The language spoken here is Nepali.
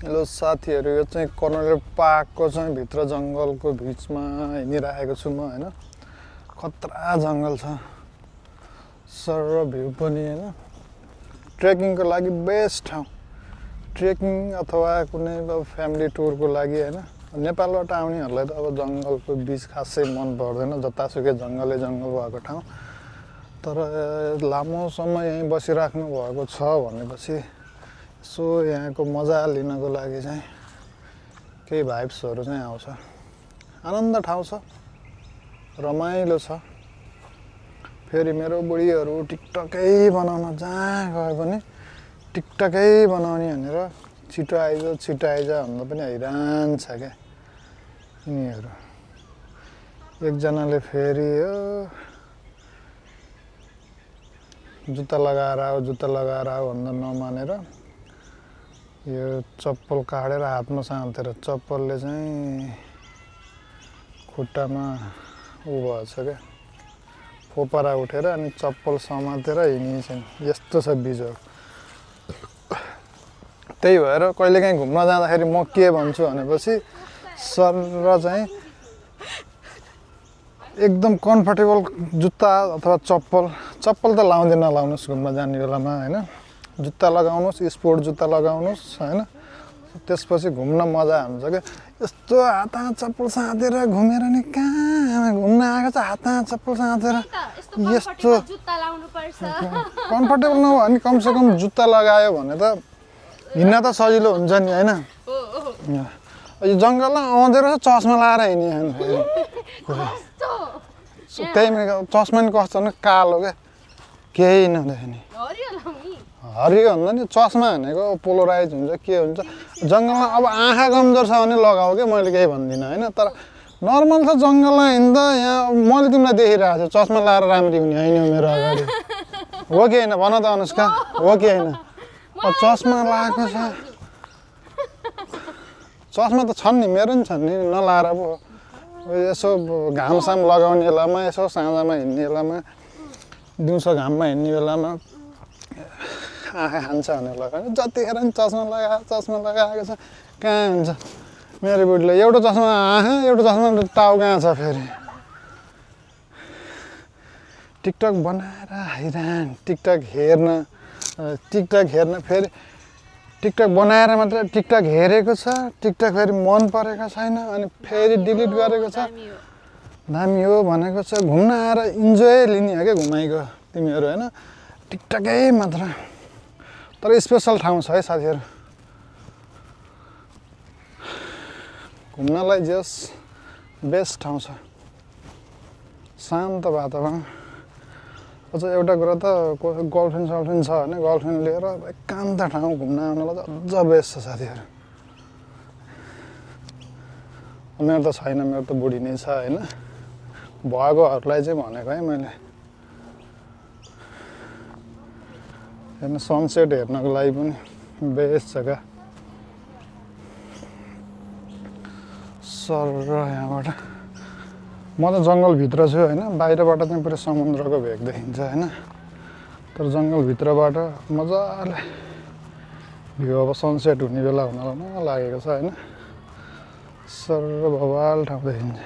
हेलो साथीहरू, यो चाहिँ कर्नल पार्कको चाहिँ भित्र जङ्गलको बिचमा हिँडिरहेको छु म हैन। खतरा जङ्गल छ, सर भ्यू पनि हैन। ट्रेकिङको लागि बेस्ट ठाउँ, ट्रेकिङ अथवा कुनै फ्यामिली टुरको लागि हैन। नेपालबाट आउनेहरूलाई त अब जङ्गलको बिच खासै मन पर्दैन, जतासुकै जङ्गलै जङ्गल भएको ठाउँ। तर लामो समय यहीँ बसिराख्नु भएको छ भनेपछि सो यहाँको मजा लिनको लागि चाहिँ केही भाइब्सहरू चाहिँ आउँछ। आनन्द ठाउँ छ, रमाइलो छ। फेरि मेरो बुढीहरू टिकटकै बनाउन जहाँ गए पनि टिकटकै बनाउने भनेर छिटो आइज भन्दा पनि हैरान छ क्या यिनीहरू। एकजनाले फेरि जुत्ता लगाएर आऊ भन्दा नमानेर यो चप्पल काटेर हातमा साँतेर चप्पलले चाहिँ खुट्टामा भएछ क्या, फोपरा उठेर अनि चप्पल समातेर हिँडिन्छन्। यस्तो छ बिजोग। त्यही भएर कहिलेकाहीँ घुम्न जाँदाखेरि म के भन्छु भनेपछि सर र चाहिँ एकदम कम्फर्टेबल जुत्ता अथवा चप्पल त लाउँदै नलाउनुहोस् घुम्न जाने बेलामा हैन। जुत्ता लगाउनुहोस्, स्पोर्ट जुत्ता लगाउनुहोस् हैन। त्यसपछि घुम्न मजा हुन्छ क्या। यस्तो हातमा चप्पल साँतेर घुमेर नि कहाँ घुम्न आएको छ, हातमा चप्पल साँतेर यस्तो जुत्ता लाउनु पर्छ। कम्फर्टेबल नभए पनि कमसेकम जुत्ता लगायो भने त हिँड्न त सजिलो हुन्छ नि हैन। यो जङ्गलमा आउँदै रहेछ चस्मा लगाएर हिँड्ने त्यही चस्मा नि कस्तो भने कालो क्या, केही नदेख्ने। हरियो भन्दा नि चस्मा भनेको पोलराइज हुन्छ के हुन्छ। जङ्गलमा अब आँखा कमजोर छ भने लगाऊ क्या, मैले केही भन्दिनँ होइन। तर नर्मल छ जङ्गलमा हिँड्दा। यहाँ मैले तिमीलाई देखिरहेको छु चस्मा लगाएर राम्ररी हुने होइन मेरो अगाडि, हो कि होइन भन त अनुष्का, हो कि होइन? चस्मा लगाएको छ, चस्मा त छन् नि, मेरो नि छन् नि, नलाएर पो यसो घामसाम लगाउने बेलामा, यसो साँझमा हिँड्ने बेलामा, दिउँसो घाममा हिँड्ने बेलामा आँखा खान्छ भनेर लगाउने। जतिखेर नि चस्मा लगाएको छ कहाँ हुन्छ। मेरो बुढीले एउटा चस्मा आँखा एउटा चस्मा टाउ कहाँ छ। फेरि टिकटक बनाएर हैरान, टिकटक हेर्न फेरि टिकटक बनाएर मात्र टिकटक हेरेको छ, टिकटक फेरि मन परेको छैन अनि फेरि डिलिट गरेको छ। दामी हो भनेको छ, घुम्न आएर इन्जोय लिने हो क्या घुमाइको तिमीहरू होइन, टिकटकै मात्र। तर स्पेसल ठाउँ छ है साथीहरू, घुम्नलाई जस बेस्ट ठाउँ छ, शान्त वातावरण। अझ एउटा कुरा त गर्लफ्रेन्ड छ भने गर्लफ्रेन्ड लिएर एकान्त ठाउँ घुम्न आउनलाई अझ बेस्ट छ साथीहरू। मेरो त छैन, मेरो त बुढी नै छ होइन। भएकोहरूलाई चाहिँ भनेको है मैले। हेर्न सनसेट हेर्नको लागि पनि बेस्ट जग्गा। सर यहाँबाट म त जङ्गलभित्र छु होइन, बाहिरबाट चाहिँ पुरै समुद्रको भेग देखिन्छ होइन। तर जङ्गलभित्रबाट मजाले भ्यू अब सनसेट हुने बेला हुन लागेको छ होइन। सर भवाल ठाउँ देखिन्छ।